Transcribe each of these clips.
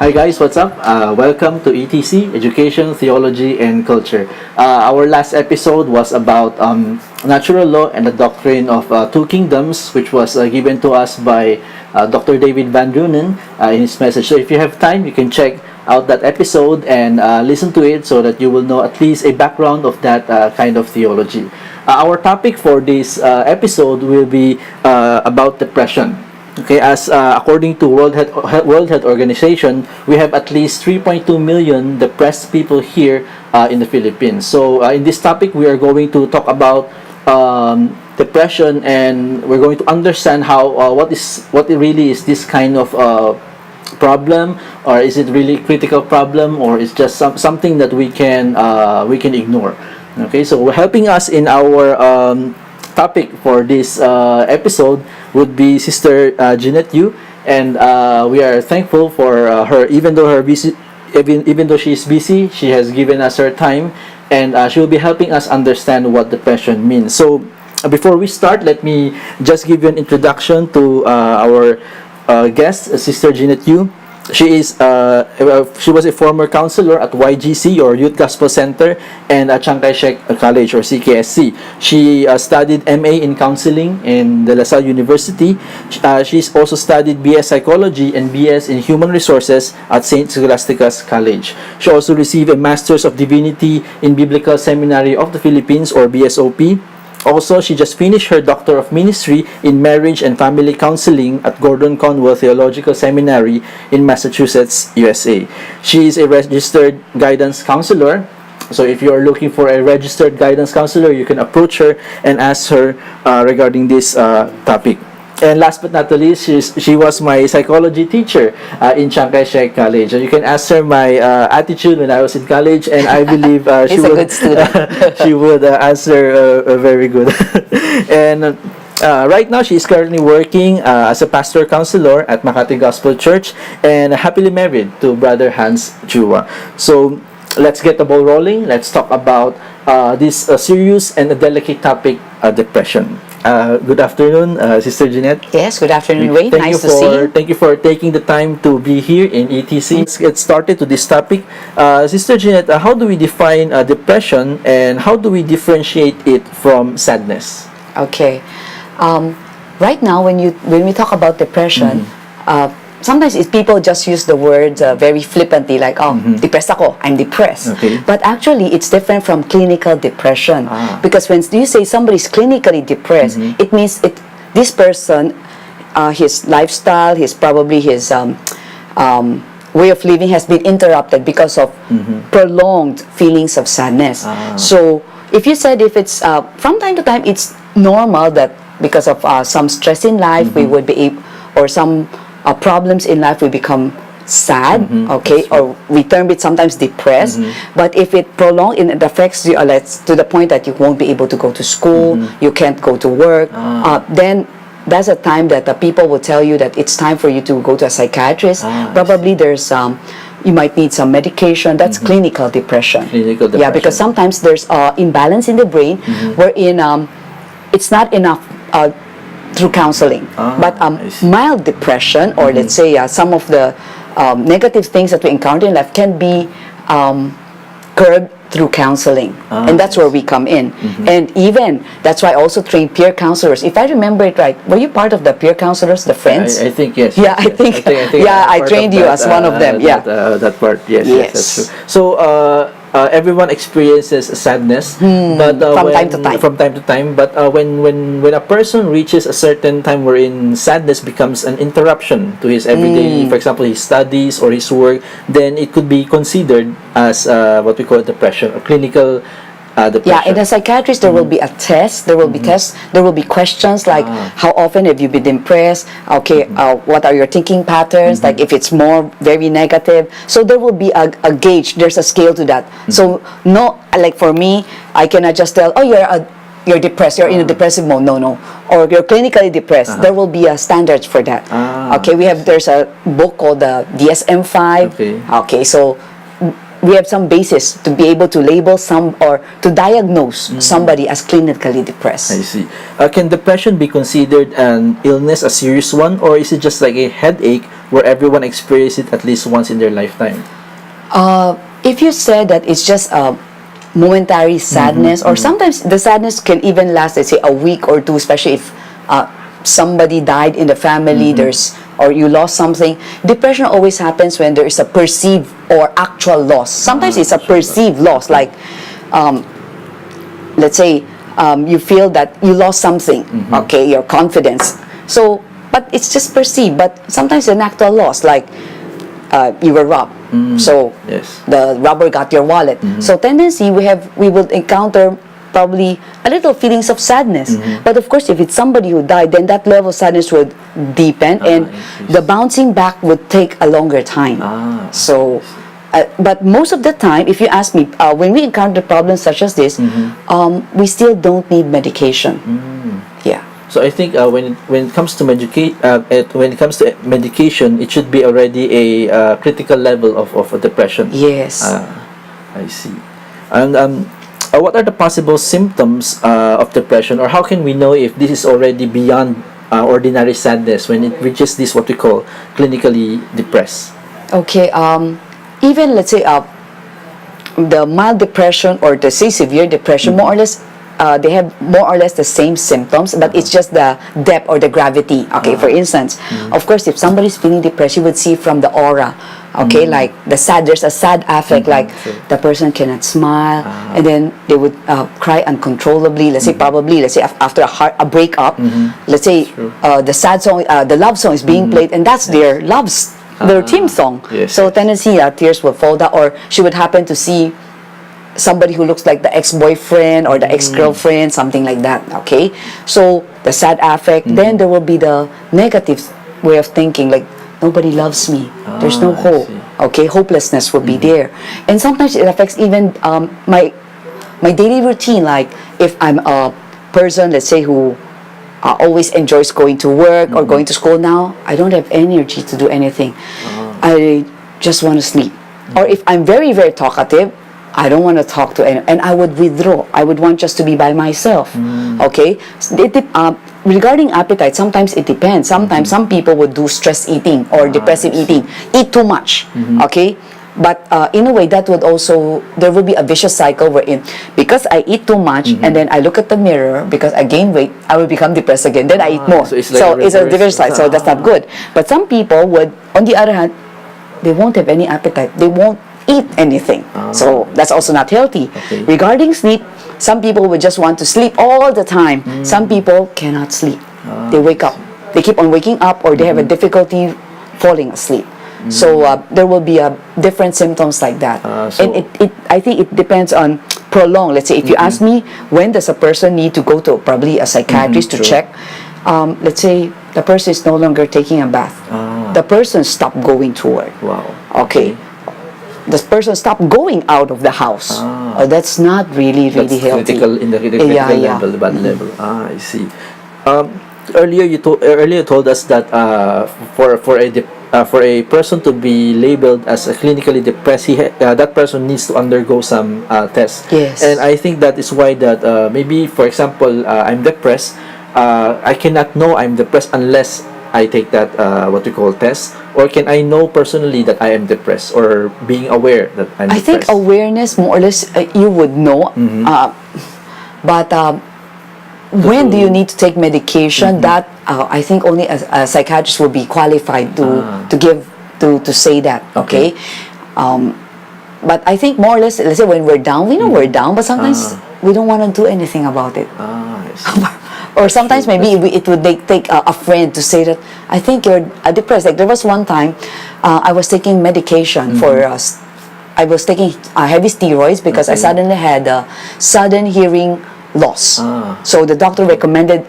Hi guys, what's up? Welcome to ETC, Education, Theology, and Culture. Our last episode was about natural law and the doctrine of two kingdoms, which was given to us by Dr. David Van Drunen in his message. So if you have time, you can check out that episode and listen to it so that you will know at least a background of that kind of theology. Our topic for this episode will be about depression. Okay, as according to World Health Organization, we have at least 3.2 million depressed people here in the Philippines. So in this topic, we are going to talk about depression, and we're going to understand how what it really is this kind of problem, or is it really a critical problem, or is just something that we can ignore. Okay, so helping us in our topic for this episode would be Sister Jeanette Yu, and we are thankful for her. Even though she is busy, she has given us her time, and she will be helping us understand what depression means. So before we start, let me just give you an introduction to our guest, Sister Jeanette Yu. She was a former counselor at YGC, or Youth Gospel Center, and at Chiang Kai-shek College, or CKSC. She studied MA in counseling in the La Salle University. She's also studied BS Psychology and BS in Human Resources at St. Scholastica's College. She also received a Master's of Divinity in Biblical Seminary of the Philippines, or BSOP. Also, she just finished her Doctor of Ministry in Marriage and Family Counseling at Gordon Conwell Theological Seminary in Massachusetts, USA. She is a registered guidance counselor. So if you are looking for a registered guidance counselor, you can approach her and ask her regarding this topic. And last but not the least, she was my psychology teacher in Chiang Kai-shek College. You can ask her my attitude when I was in college, and I believe she would good student. She would answer very good. And right now, she is currently working as a pastor counselor at Makati Gospel Church, and happily married to Brother Hans Chua. So let's get the ball rolling. Let's talk about this serious and a delicate topic, depression. Good afternoon, Sister Jeanette. Yes, good afternoon, Wayne. Nice to see you. Thank you for taking the time to be here in ETC. Let's get started to this topic. Sister Jeanette, how do we define depression, and how do we differentiate it from sadness? Okay. Right now, when we talk about depression, sometimes people just use the word very flippantly, like, depressed ako, I'm depressed. Okay. But actually, it's different from clinical depression. Because when you say somebody's clinically depressed, it means this person, his lifestyle, his way of living has been interrupted because of prolonged feelings of sadness. So if it's from time to time, it's normal that because of some stress in life, we would be able, or some problems in life, we become sad, okay, or we term it sometimes depressed. But if it prolonged and it affects you to the point that you won't be able to go to school, you can't go to work, then that's a time that the people will tell you that it's time for you to go to a psychiatrist. Probably there's you might need some medication. That's clinical depression. Clinical depression. Yeah, because sometimes there's imbalance in the brain wherein it's not enough through counseling. But mild depression, or let's say some of the negative things that we encounter in life can be curbed through counseling. And that's where we come in. And even, that's why I also train peer counselors. If I remember it right, were you part of the peer counselors, the friends? I think yes. Yeah, I think I trained you as one of them. That part, yes, that's true. So, everyone experiences sadness, but from time to time. But when a person reaches a certain time wherein sadness becomes an interruption to his everyday, for example, his studies or his work, then it could be considered as what we call depression, or clinical depression. Yeah, in a psychiatrist, there will be a test. There will be tests. There will be questions like, how often have you been depressed? Okay, what are your thinking patterns? Like, if it's more very negative. So there will be a gauge. There's a scale to that. So no, like for me, I cannot just tell, you're depressed. You're in a depressive mode. No. Or you're clinically depressed. There will be a standards for that. Okay, there's a book called the DSM-5. Okay, so we have some basis to be able to label or to diagnose somebody as clinically depressed. I see. Can depression be considered an illness, a serious one, or is it just like a headache where everyone experiences it at least once in their lifetime? If you said that it's just a momentary sadness, or sometimes the sadness can even last, let's say, a week or two, especially if somebody died in the family, or you lost something. Depression always happens when there is a perceived or actual loss. Sometimes it's a perceived loss, like let's say you feel that you lost something, okay, your confidence. So, but it's just perceived. But sometimes an actual loss, like you were robbed. So Yes. the robber got your wallet. So tendency we will encounter probably a little feelings of sadness. But of course, if it's somebody who died, then that level of sadness would deepen, and the bouncing back would take a longer time. So, but most of the time, if you ask me, when we encounter problems such as this, we still don't need medication. Yeah. So I think when it comes to medication, it should be already a critical level of depression. Yes. I see. And what are the possible symptoms of depression, or how can we know if this is already beyond ordinary sadness when it reaches this what we call clinically depressed? Okay. Even let's say the mild depression or the say severe depression, more or less they have more or less the same symptoms, but it's just the depth or the gravity. Okay, for instance, of course, if somebody's feeling depressed, you would see from the aura. Okay, like there's a sad affect, like the person cannot smile, and then they would cry uncontrollably. Let's say let's say after a breakup, let's say the sad song, the love song is being played, and that's their their theme song. So tendency tears will fall down, or she would happen to see somebody who looks like the ex-boyfriend or the ex-girlfriend, something like that. Okay, so the sad affect. Then there will be the negative way of thinking, like nobody loves me. There's no hope. Okay, hopelessness will be there, and sometimes it affects even my daily routine. Like if I'm a person, let's say, who always enjoys going to work or going to school, now I don't have energy to do anything. I just want to sleep. Or if I'm very, very talkative, I don't want to talk to anyone, and I would withdraw. I would want just to be by myself. Okay? Regarding appetite, sometimes it depends. Sometimes some people would do stress eating or depressive eating, eat too much. Okay? But in a way, that would also, there will be a vicious cycle wherein, because I eat too much and then I look at the mirror, because I gain weight, I will become depressed again. Then I eat more. So it's a vicious cycle. So that's not good. But some people would, on the other hand, they won't have any appetite. They won't eat anything. So that's also not healthy. Regarding sleep, some people would just want to sleep all the time. Some people cannot sleep. They wake up. They keep on waking up, or they have a difficulty falling asleep. So there will be different symptoms like that. And I think it depends on prolonged. Let's say if you ask me, when does a person need to go to probably a psychiatrist to check? Let's say the person is no longer taking a bath. The person stopped going to work. Wow. Okay. The person stopped going out of the house. That's not really healthy. Critical in the critical level, the bad level. I see. Earlier you told us that for a person to be labeled as a clinically depressed, that person needs to undergo some tests. Yes. And I think that is why that maybe, for example, I'm depressed. I cannot know I'm depressed unless I take that what we call test. Or can I know personally that I am depressed, or being aware that I'm depressed? I think awareness, more or less, you would know. But when do you need to take medication? That I think only a psychiatrist will be qualified to say that. Okay. But I think more or less, let's say when we're down, we know we're down, but sometimes we don't want to do anything about it. I see. Or sometimes maybe it would take a friend to say that I think you're depressed. Like there was one time I was taking medication for I was taking heavy steroids because I suddenly had a sudden hearing loss. So the doctor recommended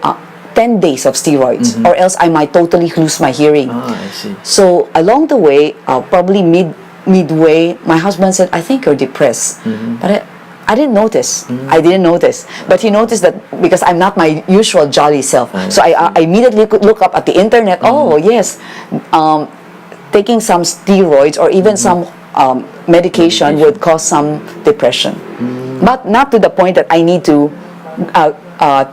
10 days of steroids, or else I might totally lose my hearing. I see. So along the way, probably midway, my husband said, I think you're depressed. But I didn't notice. I didn't notice. But he noticed that because I'm not my usual jolly self. So I immediately could look up at the internet. Oh, yes. Taking some steroids or even some medication would cause some depression. But not to the point that I need to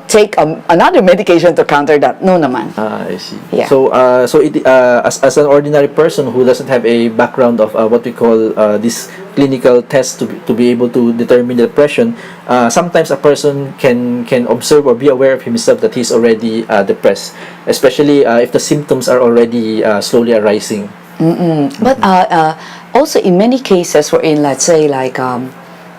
take another medication to counter that. No naman. I see. Yeah. So as an ordinary person who doesn't have a background of what we call this clinical test to be able to determine depression, sometimes a person can observe or be aware of himself that he's already depressed, especially if the symptoms are already slowly arising. But also in many cases, we're in, let's say, like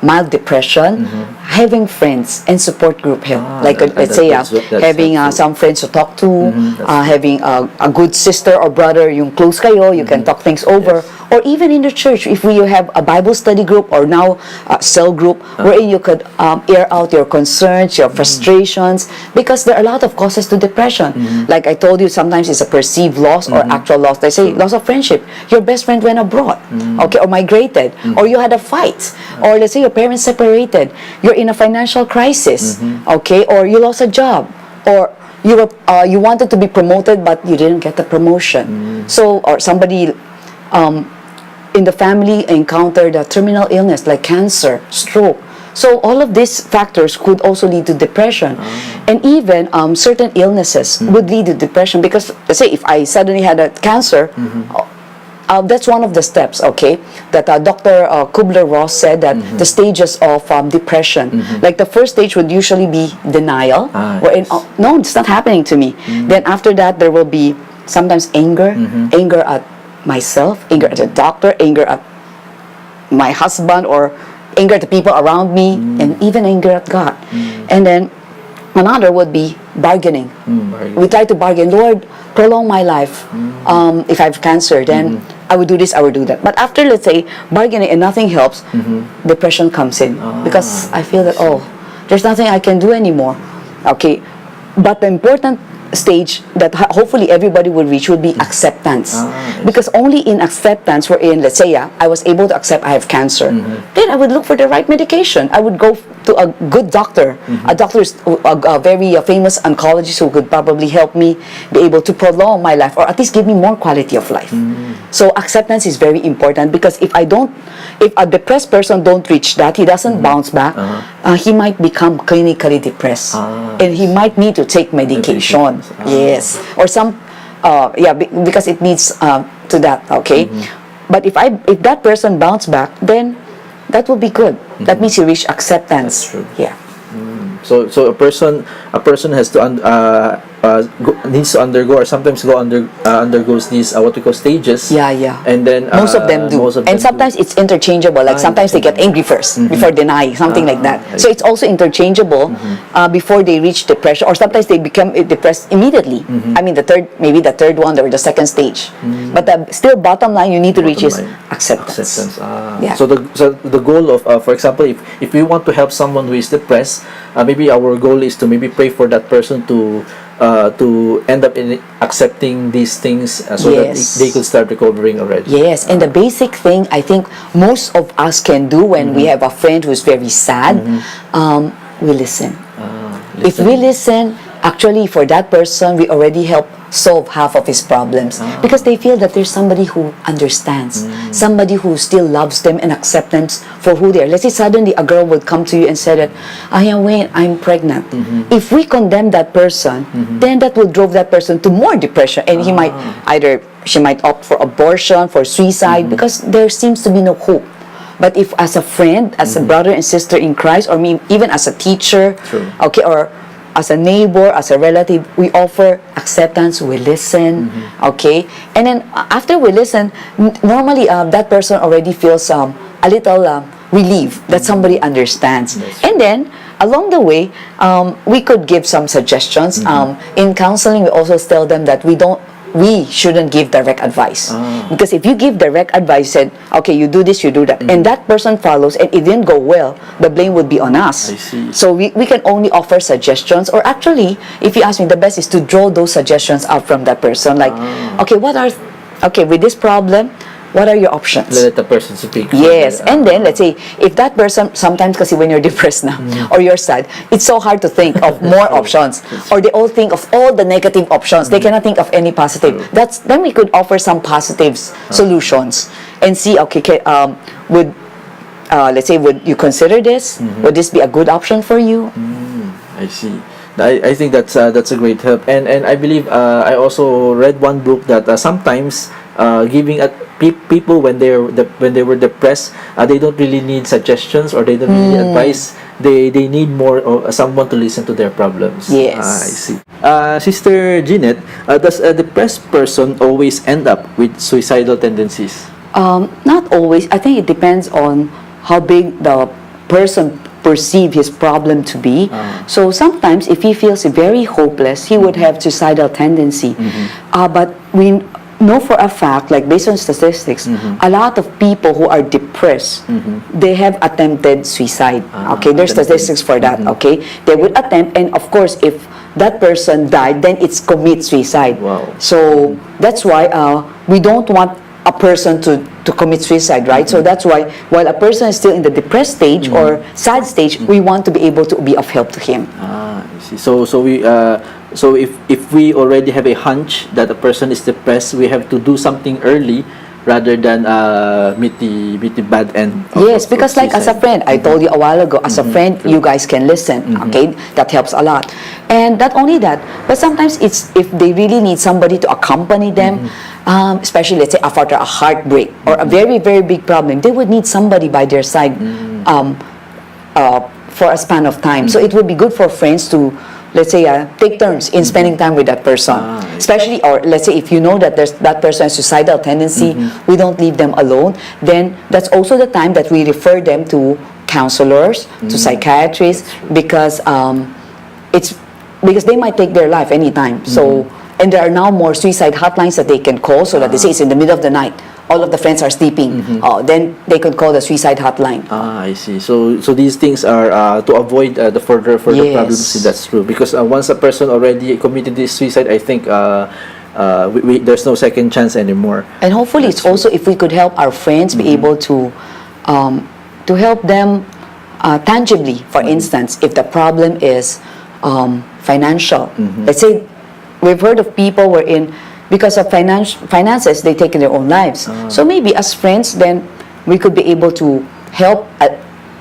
mild depression, having friends and support group help. Let's say having some friends to talk to, having a good sister or brother, yung close kayo, you can talk things over. Yes. Or even in the church, if we have a Bible study group or now a cell group, wherein you could air out your concerns, your frustrations, because there are a lot of causes to depression. Like I told you, sometimes it's a perceived loss or actual loss. They say loss of friendship. Your best friend went abroad, okay, or migrated, or you had a fight, or let's say your parents separated. You're in a financial crisis, okay, or you lost a job, or you wanted to be promoted but you didn't get the promotion. So, or somebody in the family encountered a terminal illness like cancer, stroke. So all of these factors could also lead to depression. And even certain illnesses would lead to depression, because let's say if I suddenly had a cancer, that's one of the steps, okay, that Dr. Kubler-Ross said that the stages of depression, like the first stage would usually be denial, wherein, no, it's not happening to me. Then after that, there will be sometimes anger, anger at myself, anger at the doctor, anger at my husband, or anger at the people around me, and even anger at God. And then another would be bargaining. We try to bargain, Lord, prolong my life. If I have cancer, then I would do this, I would do that. But after, let's say, bargaining and nothing helps, depression comes in, because I feel that, oh, there's nothing I can do anymore. Okay, but the important stage that hopefully everybody will reach would be acceptance, because only in acceptance, wherein, let's say, I was able to accept I have cancer, then I would look for the right medication. I would go to a good doctor, a doctor is a very famous oncologist who could probably help me be able to prolong my life, or at least give me more quality of life. So acceptance is very important, because if a depressed person don't reach that, he doesn't bounce back, he might become clinically depressed, and he might need to take medication. Yes, or some, because it needs to that. Okay, but if that person bounce back, then that will be good. That means you reach acceptance. That's true. Yeah. So a person has to needs to undergo, or sometimes undergoes these what we call stages. And then most of them do. And sometimes it's interchangeable. Like sometimes they get angry first before denying, something like that. So it's also interchangeable before they reach depression, or sometimes they become depressed immediately. I mean, maybe the third one or the second stage. But still, bottom line, you need to reach is acceptance. So the goal of, for example, if we want to help someone who is depressed, maybe our goal is to maybe pray for that person to end up in accepting these things, so that they could start recovering already. Yes, and the basic thing I think most of us can do when we have a friend who's very sad, we listen. If we listen, actually for that person, we already help solve half of his problems, because they feel that there's somebody who understands, somebody who still loves them and accepts them for who they are. Let's say suddenly a girl would come to you and say that, Wayne, I'm pregnant. If we condemn that person, then that will drive that person to more depression, and she might opt for abortion, for suicide, because there seems to be no hope. But if as a friend, as a brother and sister in Christ, or even as a teacher, okay, or as a neighbor, as a relative, we offer acceptance, we listen, okay? And then after we listen, normally that person already feels a little relief that somebody understands. And then, along the way, we could give some suggestions. In counseling, we also tell them that we shouldn't give direct advice, because if you give direct advice, said, okay, you do this, you do that, and that person follows and it didn't go well, the blame would be on us. I see. So we can only offer suggestions, or actually, if you ask me, the best is to draw those suggestions out from that person, like, okay, with this problem, what are your options? Let the person speak. Yes, and then let's say if that person, sometimes kasi when you're depressed now or you're sad, it's so hard to think of more options, or they all think of all the negative options. They cannot think of any positive. Then we could offer some positive solutions and see, okay, let's say, would you consider this? Would this be a good option for you? I see. I think that's a great help, and I believe I also read one book that sometimes giving at people when they were depressed, they don't really need suggestions or they don't really need advice. They need more someone to listen to their problems. Yes. I see. Sister Jeanette, does a depressed person always end up with suicidal tendencies? Not always. I think it depends on how big the person perceive his problem to be. So sometimes if he feels very hopeless, he would have suicidal tendency. But we know for a fact, like based on statistics, a lot of people who are depressed, they have attempted suicide. Okay, there's statistics for that. Okay, they would attempt, and of course, if that person died, then it's commit suicide. Wow. So that's why we don't want a person to commit suicide, right? So that's why while a person is still in the depressed stage or sad stage, we want to be able to be of help to him. I see. So if we already have a hunch that a person is depressed, we have to do something early rather than meet the bad end. Yes, because like as a friend, I told you a while ago, as a friend, you guys can listen. Okay, that helps a lot. And not only that, but sometimes it's if they really need somebody to accompany them, especially let's say after a heartbreak or a very, very big problem, they would need somebody by their side for a span of time. So it would be good for friends to, let's say, take turns in spending time with that person. Especially, or let's say if you know that that person has suicidal tendency, we don't leave them alone. Then that's also the time that we refer them to counselors, to psychiatrists, because because they might take their life anytime. So, and there are now more suicide hotlines that they can call, so that they say it's in the middle of the night. All of the friends are sleeping. Then they could call the suicide hotline. I see. So these things are to avoid the further problems. That's true. Because once a person already committed this suicide, I think there's no second chance anymore. And hopefully, it's also if we could help our friends be able to help them tangibly. For instance, if the problem is financial, let's say we've heard of people wherein because of finances, they take their own lives. So maybe as friends, then we could be able to help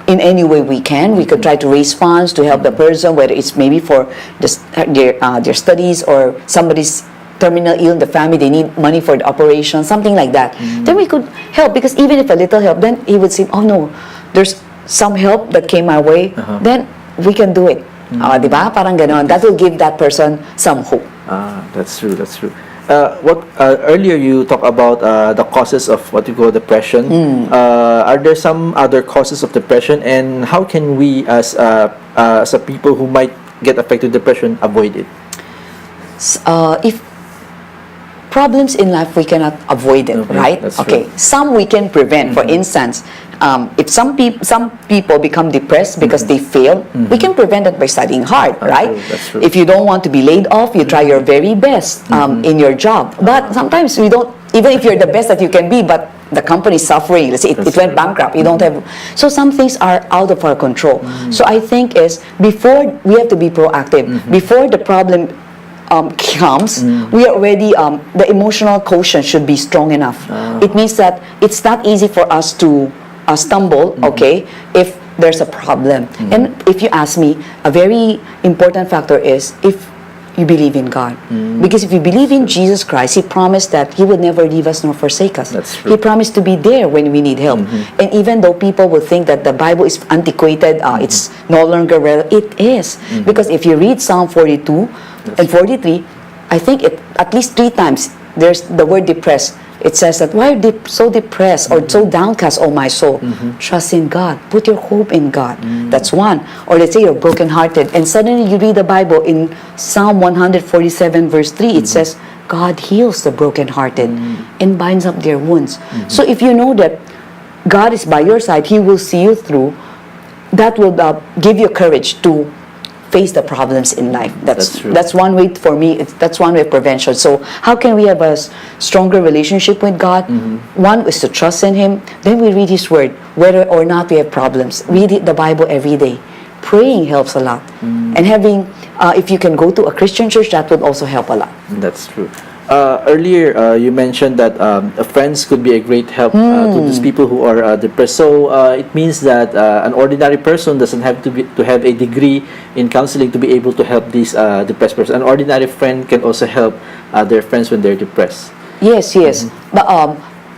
in any way we can. We could try to raise funds to help the person, whether it's maybe for their studies or somebody's terminal ill in the family, they need money for the operation, something like that. Then we could help, because even if a little help, then he would say, oh no, there's some help that came my way, then we can do it. Diba? Parang ganon. That will give that person some hope. That's true. Earlier you talked about the causes of what you call depression. Are there some other causes of depression, and how can we, as a people who might get affected with depression, avoid it? If problems in life, we cannot avoid it, right? Okay, some we can prevent. For instance, if some people become depressed because they fail, we can prevent it by studying hard, right? That's true. If you don't want to be laid off, you try your very best in your job. But sometimes we don't, even if you're the best that you can be, but the company is suffering, let's say it went bankrupt, you don't have, so some things are out of our control. So I think before we have to be proactive, before the problem comes, we are already, the emotional quotient should be strong enough. It means that it's not easy for us to stumble, okay, if there's a problem. And if you ask me, a very important factor is if you believe in God. Because if you believe in Jesus Christ, He promised that He would never leave us nor forsake us. That's true. He promised to be there when we need help. And even though people will think that the Bible is antiquated, it's no longer relevant, it is. Because if you read Psalm 42 and 43, I think at least 3 times there's the word depressed. It says that, why are you so depressed or so downcast, oh my soul? Trust in God. Put your hope in God. That's one. Or let's say you're brokenhearted, and suddenly you read the Bible in Psalm 147 verse 3, it says, God heals the brokenhearted and binds up their wounds. So if you know that God is by your side, He will see you through, that will give you courage to face the problems in life. That's one way for me. That's one way of prevention. So how can we have a stronger relationship with God? One is to trust in Him. Then we read His Word, whether or not we have problems. Read the Bible every day. Praying helps a lot. And having, if you can go to a Christian church, that would also help a lot. That's true. Earlier, you mentioned that friends could be a great help to these people who are depressed. So it means that an ordinary person doesn't have to have a degree in counseling to be able to help these depressed person. An ordinary friend can also help their friends when they're depressed. Yes, yes. But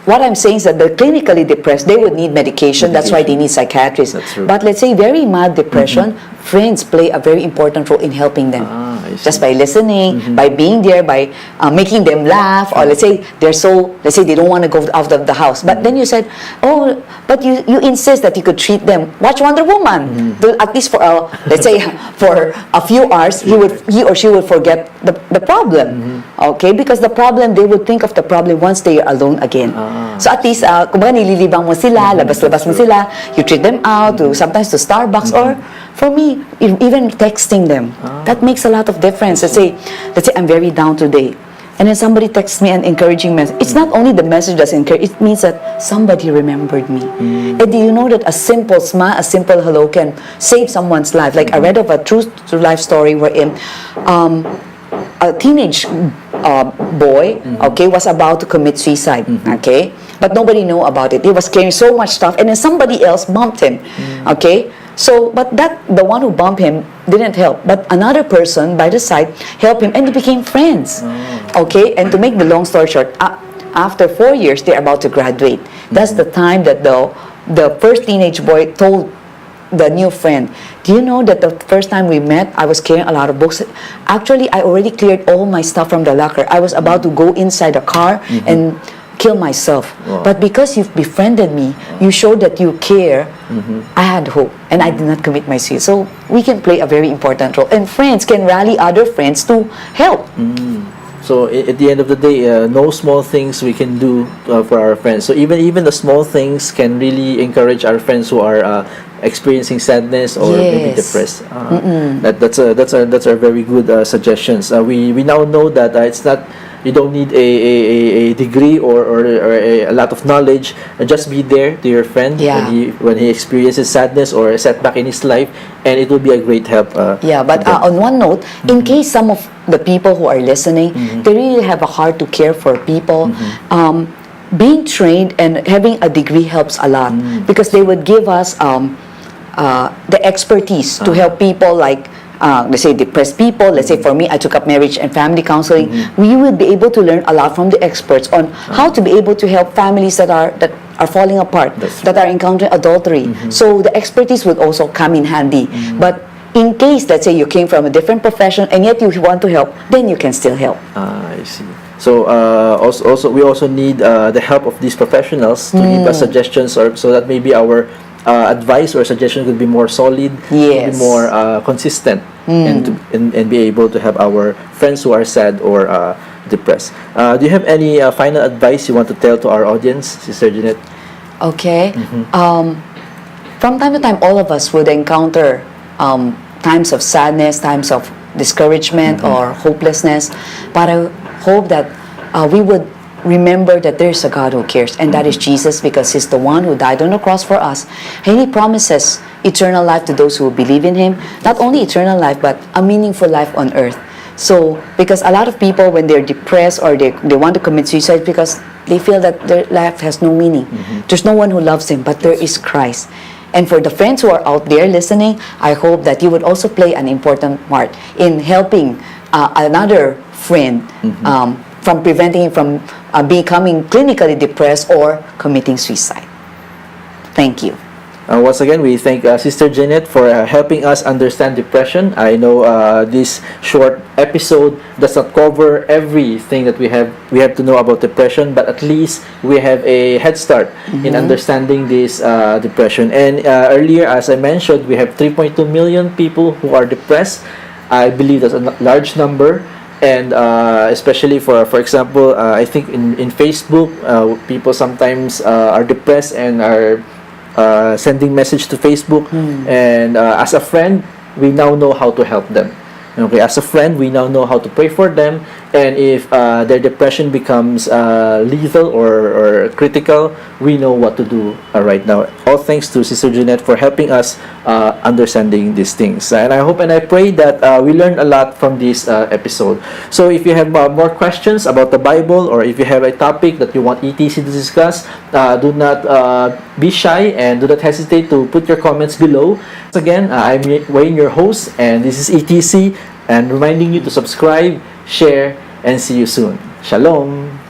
what I'm saying is that the clinically depressed, they would need medication. That's why they need psychiatrists. That's true. But let's say very mild depression, friends play a very important role in helping them. I see. Just by listening, by being there, by making them laugh, or let's say let's say they don't want to go out of the house. But then you said, oh, but you insist that you could treat them. Watch Wonder Woman. At least for let's say for a few hours, he or she would forget the problem. Okay, because the problem, they would think of the problem once they are alone again. So at least, kumbaga nililibang mo sila, labas-labas mo sila, you treat them out, sometimes to Starbucks, or for me, even texting them. That makes a lot of difference. Let's say I'm very down today, and then somebody texts me an encouraging message. It's not only the message that's encouraging, it means that somebody remembered me. And do you know that a simple smile, a simple hello can save someone's life? Like I read of a true life story wherein a teenage boy, okay, was about to commit suicide, okay, but nobody knew about it. He was carrying so much stuff, and then somebody else bumped him, okay. So, but the one who bumped him didn't help, but another person by the side helped him, and they became friends, okay. And to make the long story short, after 4 years, they're about to graduate. That's the time that the first teenage boy told the new friend, do you know that the first time we met, I was carrying a lot of books. Actually, I already cleared all my stuff from the locker. I was about to go inside the car and kill myself. But because you've befriended me, you showed that you care, I had hope, and I did not commit my suicide. So we can play a very important role, and friends can rally other friends to help. So at the end of the day, no small things we can do for our friends. So even the small things can really encourage our friends who are experiencing sadness or maybe depressed. That's a very good suggestions. We now know that it's not, you don't need a degree or a lot of knowledge. Just be there to your friend when he experiences sadness or a setback in his life, and it will be a great help. But on one note, in case some of the people who are listening, they really have a heart to care for people, being trained and having a degree helps a lot, because they would give us the expertise to help people like let's say depressed people. Let's say for me, I took up marriage and family counseling. We would be able to learn a lot from the experts on how to be able to help families that are falling apart, that are encountering adultery. So the expertise would also come in handy. But in case, let's say you came from a different profession and yet you want to help, then you can still help. I see. So also we also need the help of these professionals to give us suggestions, or so that maybe our advice or suggestion could be more solid, be more consistent, and be able to help our friends who are sad or depressed. Do you have any final advice you want to tell to our audience, Sister Jeanette? Okay. From time to time, all of us would encounter times of sadness, times of discouragement or hopelessness. But I hope that we would remember that there's a God who cares, and that is Jesus, because He's the one who died on the cross for us. And He promises eternal life to those who believe in Him. Not only eternal life, but a meaningful life on earth. So, because a lot of people, when they're depressed or they want to commit suicide, because they feel that their life has no meaning. There's no one who loves them, but there is Christ. And for the friends who are out there listening, I hope that you would also play an important part in helping another friend from preventing him from becoming clinically depressed or committing suicide. Thank you. Once again, we thank Sister Jeanette for helping us understand depression. I know this short episode does not cover everything that we have to know about depression, but at least we have a head start in understanding this depression. And earlier, as I mentioned, we have 3.2 million people who are depressed. I believe that's a large number. And especially for example, I think in Facebook, people sometimes are depressed and are sending message to Facebook, and as a friend, we now know how to help them. Okay, as a friend, we now know how to pray for them And if their depression becomes lethal or critical, we know what to do right now. All thanks to Sister Jeanette for helping us understanding these things. And I hope and I pray that we learned a lot from this episode. So if you have more questions about the Bible, or if you have a topic that you want ETC to discuss, do not be shy and do not hesitate to put your comments below. Again, I'm Wayne, your host, and this is ETC, and reminding you to subscribe, share, and see you soon. Shalom!